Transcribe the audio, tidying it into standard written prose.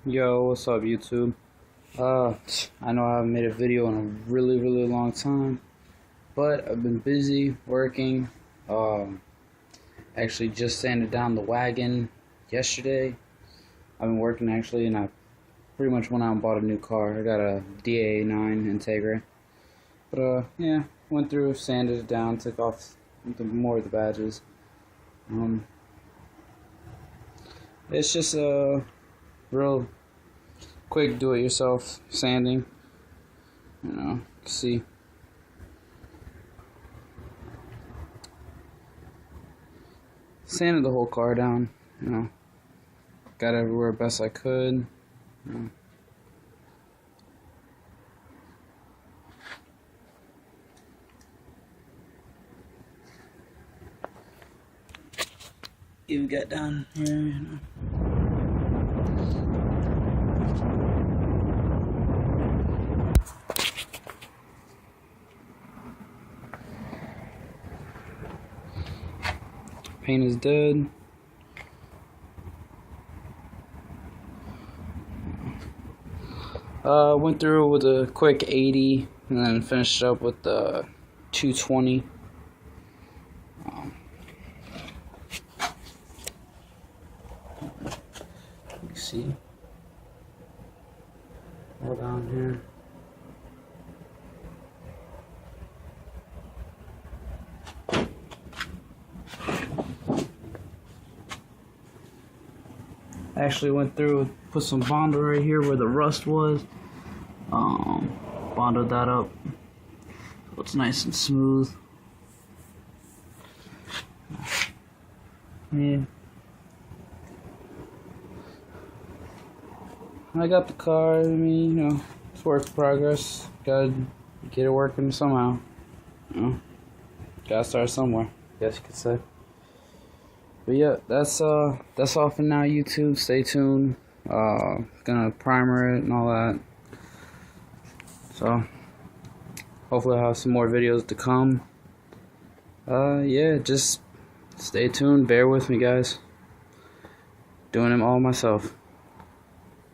Yo, what's up, YouTube? I know I haven't made a video in a really long time, but I've been busy working. Actually just sanded down the wagon yesterday. I've been working actually, and I pretty much went out and bought a new car. I got a DA9 Integra. But yeah, went through, sanded it down, took off more of the badges. It's just a real quick do-it-yourself sanding. See. Sanded the whole car down, got everywhere best I could. Even got down here, Paint is dead. Went through with a quick 80 and then finished up with the 220. Let me see. All down here. I actually went through, put some Bondo right here where the rust was. Bondoed that up so it's nice and smooth. Yeah. I got the car. It's work in progress. Gotta get it working somehow. Gotta start somewhere, I guess you could say. But yeah, that's all for now, YouTube. Stay tuned. Gonna primer it and all that. So hopefully I'll have some more videos to come. Yeah, just stay tuned. Bear with me, guys. Doing them all myself.